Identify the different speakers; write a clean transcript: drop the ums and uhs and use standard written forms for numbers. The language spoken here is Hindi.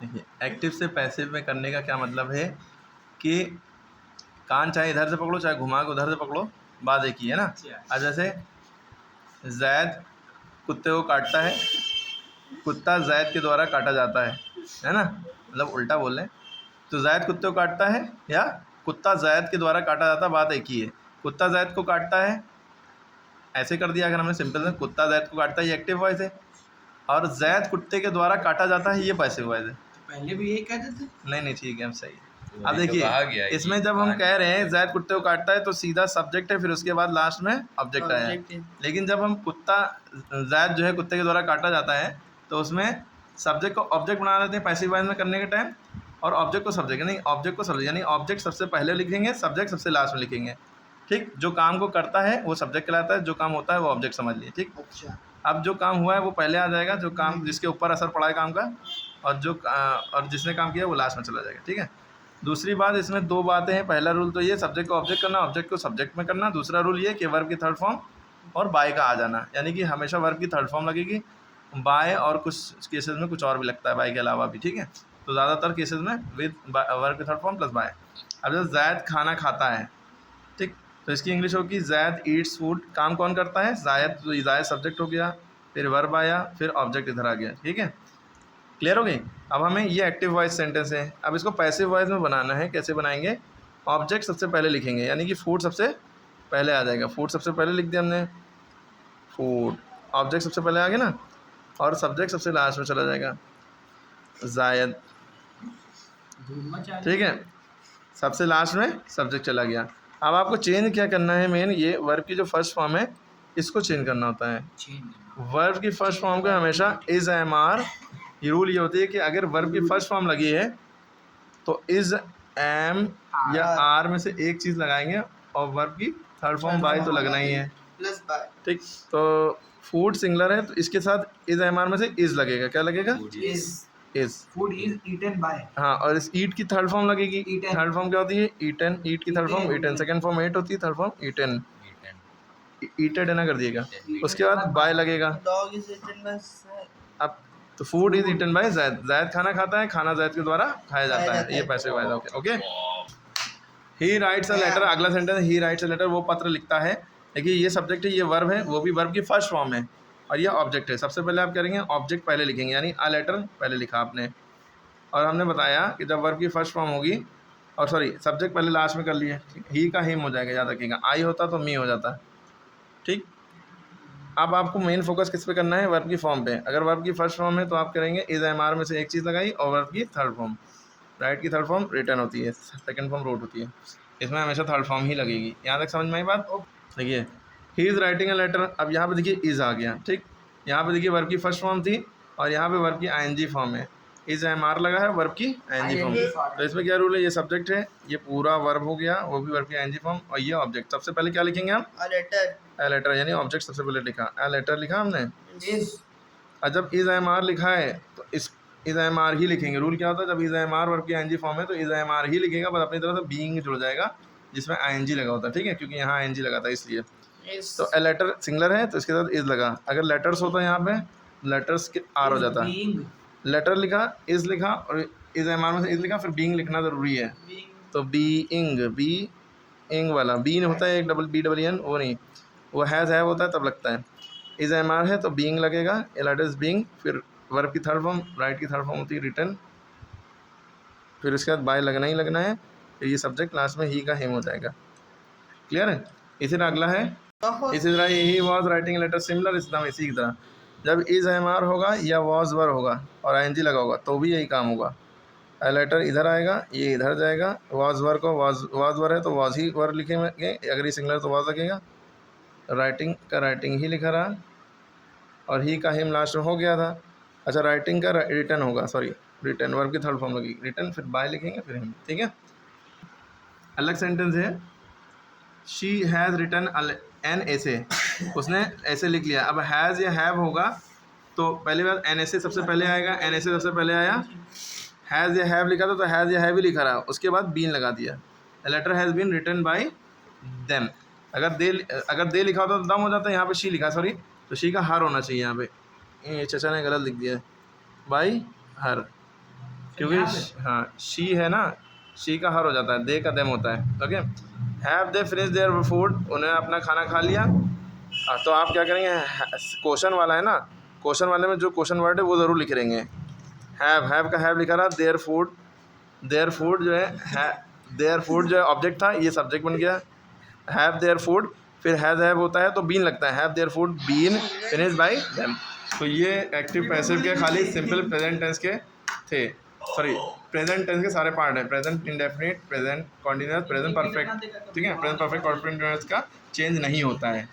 Speaker 1: देखिए, एक्टिव से पैसिव में करने का क्या मतलब है कि कान चाहे इधर से पकड़ो चाहे घुमा के उधर से पकड़ो, बात एक ही है ना। अब जैसे जैद कुत्ते को काटता है, कुत्ता जैद के द्वारा काटा जाता है ना, मतलब उल्टा बोल रहे हैं। तो जैद कुत्ते को काटता है या कुत्ता जैद के द्वारा काटा जाता है, बात एक ही है। कुत्ता जैद को काटता है, ऐसे कर दिया अगर हमने सिंपल से, कुत्ता जैद को काटता है, ये एक्टिव वॉइस है। और जैद कुत्ते के द्वारा काटा जाता है, ये पैसिव वॉइस है।
Speaker 2: पहले भी यही कहते थे।
Speaker 1: नहीं ठीक है, हम सही है।
Speaker 3: तो
Speaker 1: अब
Speaker 3: वही तो कहा
Speaker 1: देखिए
Speaker 3: गया
Speaker 1: इसमें
Speaker 3: कि
Speaker 1: जब हम
Speaker 3: कान
Speaker 1: कह रहे हैं जैद कुत्ते को काटता है तो सीधा सब्जेक्ट है, फिर उसके बाद लास्ट में ऑब्जेक्ट आया है।
Speaker 2: Object है।
Speaker 1: लेकिन जब हम कुत्ता जैद जो है कुत्ते के द्वारा काटा जाता है तो उसमें सब्जेक्ट को ऑब्जेक्ट बना देते हैं पैसिव वॉइस में करने के टाइम, और ऑब्जेक्ट को सब्जेक्ट, यानी ऑब्जेक्ट को सब्जेक्ट, यानी ऑब्जेक्ट सबसे पहले लिखेंगे, सब्जेक्ट सबसे लास्ट में लिखेंगे। ठीक, जो काम को करता है वो सब्जेक्ट कहलाता है, जो काम होता है वो ऑब्जेक्ट समझ लिए। ठीक,
Speaker 2: अच्छा।
Speaker 1: अब जो काम हुआ है वो पहले आ जाएगा, जो काम जिसके ऊपर असर पड़ा है काम का, और जिसने काम किया वो लास्ट में चला जाएगा। ठीक है। दूसरी बात, इसमें दो बातें हैं। पहला रूल तो ये सब्जेक्ट को ऑब्जेक्ट करना, ऑब्जेक्ट को सब्जेक्ट में करना। दूसरा रूल ये कि वर्ब की थर्ड फॉर्म और बाय का आ जाना, यानी कि हमेशा वर्ब की थर्ड फॉर्म लगेगी, बाय और कुछ केसेस में कुछ और भी लगता है बाय के अलावा भी। ठीक है, तो ज़्यादातर केसेस में विद वर्ब की थर्ड फॉर्म प्लस बाय। अब जैसे जैद खाना खाता है, ठीक, तो इसकी इंग्लिश होगी जैद ईट्स फूड। काम कौन करता है? जायद, तो जायद सब्जेक्ट हो गया, फिर वर्ब आया, फिर ऑब्जेक्ट इधर आ गया। ठीक है, क्लियर हो गई। अब हमें ये एक्टिव वॉइस सेंटेंस है, अब इसको पैसिव वॉइस में बनाना है। कैसे बनाएंगे? ऑब्जेक्ट सबसे पहले लिखेंगे, यानी कि फूड सबसे पहले आ जाएगा। फूड सबसे पहले लिख दिया हमने, फूड, ऑब्जेक्ट सबसे पहले आ गया ना, और सब्जेक्ट सबसे लास्ट में चला जाएगा, जायद। ठीक है, सबसे लास्ट में सब्जेक्ट चला गया। अब आपको चेंज क्या करना है? मेन ये वर्ब की जो फर्स्ट फॉर्म है इसको चेंज करना होता है। वर्ब की फर्स्ट फॉर्म को हमेशा इज एम आर, ये रूल ये होती है कि अगर वर्ब की फर्स्ट फॉर्म लगी है तो इज एम या आर में से एक चीज़ लगाएंगे, और वर्ब की थर्ड फॉर्म बाय तो लगना ही है।
Speaker 2: Plus by.
Speaker 1: ठीक, तो फूड सिंगुलर है तो इसके साथ इज एम आर में से इज लगेगा। क्या लगेगा? Is.
Speaker 2: Food is eaten by.
Speaker 1: हाँ, और इस ईट की थर्ड फॉर्म लगेगी।
Speaker 2: Eaten।
Speaker 1: थर्ड फॉर्म क्या होती है? ईटन। ईट की third form eaten, second form ate होती है, थर्ड फॉर्म ईटन। ईटेड है ना, कर दिएगा। उसके बाद बाय लगेगा।
Speaker 2: Dog is eaten by.
Speaker 1: अब तो food is eaten by Zaid, Zaid खाना खाता है, खाना जैद के द्वारा खाया जाता है, ये passive voice. Okay okay. He writes a letter, अगला sentence, he writes a letter, वो पत्र लिखता है। देखिए ये सब्जेक्ट है, ये वर्ब है, वो भी वर्ब की फर्स्ट फॉर्म है, और ये ऑब्जेक्ट है। सबसे पहले आप करेंगे ऑब्जेक्ट पहले लिखेंगे, यानी अ लेटर पहले लिखा आपने। और हमने बताया कि जब वर्ब की फर्स्ट फॉर्म होगी, और सॉरी सब्जेक्ट पहले लास्ट में कर लिए, ही का हिम हो जाएगा, याद रखिएगा। आई होता तो मी हो जाता। ठीक, अब आपको मेन फोकस किस पे करना है? वर्ब की फॉर्म पे। अगर वर्ब की फर्स्ट फॉर्म है तो आप करेंगे इज एम आर में से एक चीज़ लगाई, और वर्ब की थर्ड फॉर्म, राइट की थर्ड फॉर्म रिटर्न होती है, सेकंड फॉर्म रोट होती है, इसमें हमेशा थर्ड फॉर्म ही लगेगी। यहाँ तक समझ में आई बात? देखिए he is writing a letter, अब यहाँ पे देखिए इज़ आ गया। ठीक, यहाँ पे देखिए वर्ब की फर्स्ट फॉर्म थी, और यहाँ पे वर्ब की आईएनजी फॉर्म है। इज एम आर लगा है, वर्ब की आईएनजी फॉर्म। तो इसमें क्या रूल है? ये सब्जेक्ट है, ये पूरा वर्ब हो गया, वो भी वर्ब की आईएनजी फॉर्म, और ये ऑब्जेक्ट। सबसे पहले क्या लिखेंगे हम?
Speaker 2: A letter.
Speaker 1: ए लेटर, यानी ऑब्जेक्ट सबसे पहले लिखा, ए लेटर लिखा हमने। और जब इज एम आर लिखा है तो इस इज एम आर ही लिखेंगे। रूल क्या होता है? जब इज एम आर वर्ब की आईएनजी फॉर्म है तो इज एम आर ही लिखेगा, बस अपनी तरफ से बीइंग जुड़ जाएगा जिसमें आईएनजी लगा होता है। ठीक है, क्योंकि यहाँ आईएनजी लगा था इसलिए। तो ए लेटर सिंगलर है तो इसके साथ इज लगा। अगर लेटर्स होता है यहाँ पे, लेटर्स के आर हो जाता है। लेटर लिखा, इज लिखा, और इज एम आर में से इज लिखा, फिर बीइंग लिखना ज़रूरी है। तो बीइंग, बी इंग वाला बी होता है, एक डबल बी डबल एन, वो नहीं, वो हैज़ है होता है तब लगता है। इज एम आर है तो बीइंग लगेगा, ए लेटर इज बीइंग, फिर वर्ब की थर्ड फॉर्म, राइट की थर्ड फॉर्म होती है रिटर्न, फिर उसके बाद बाय लगना ही लगना है, फिर ये सब्जेक्ट लास्ट में ही का हिम हो जाएगा। क्लियर है? इसी तरह अगला है, इसी तरह ही वॉज राइटिंग लेटर सिमिलर, इस तरह इसी की तरह जब इज एम आर होगा या वॉज वर होगा और आईएनजी लगा होगा तो भी यही काम होगा। ए लेटर इधर आएगा, ये इधर जाएगा, वॉज वर को वॉज वर है तो वॉज ही वर लिखेंगे, अगर ये सिंगलर तो वॉज लगेगा, राइटिंग का राइटिंग ही लिखा रहा, और ही का हिम लास्ट में हो गया था। अच्छा, राइटिंग का रिटर्न होगा, सॉरी रिटर्न, वर्ब की थर्ड फॉर्म लगेगी रिटर्न, फिर बाय लिखेंगे, फिर हिम। ठीक है, अलग सेंटेंस है, शी हैज़ रिटर्न एन ऐसे, उसने ऐसे लिख लिया। अब हैज़ या हैव होगा तो पहली बार एन ऐसे सबसे पहले आएगा, एन ऐसे सबसे पहले आया। हैज़ या हैव लिखा था तो हैज़ या हैव ही लिखा रहा, उसके बाद बीन लगा दिया, the letter has been written by them. अगर दे लिखा होता तो दम हो जाता है, यहाँ पे शी लिखा, सॉरी, तो शी का हर होना चाहिए यहाँ पे, ये चचा ने गलत लिख दिया, बाय हर। क्योंकि हाँ शी है ना, शी का हर हो जाता है, दे का देम होता है। Okay, have they finish their food, उन्हें अपना खाना खा लिया। तो आप क्या करेंगे, क्वेश्चन वाला है ना, क्वेश्चन वाले में जो क्वेश्चन वर्ड है वो ज़रूर लिख लेंगे। हैव का हैव लिखा रहा, देयर फूड जो है देयर फूड जो है ऑब्जेक्ट था, ये सब्जेक्ट बन गया। हैव देयर फूड, फिर हैव होता है तो बीन लगता है, have their food been finish by them. तो ये एक्टिव पैसिव के खाली सिंपल प्रेजेंट टेंस के थे, सॉरी प्रेजेंट टेंस के सारे पार्ट हैं, present indefinite, present continuous, present perfect. ठीक है, प्रेजेंट परफेक्ट कॉन्टिन्यूअस का चेंज नहीं होता है।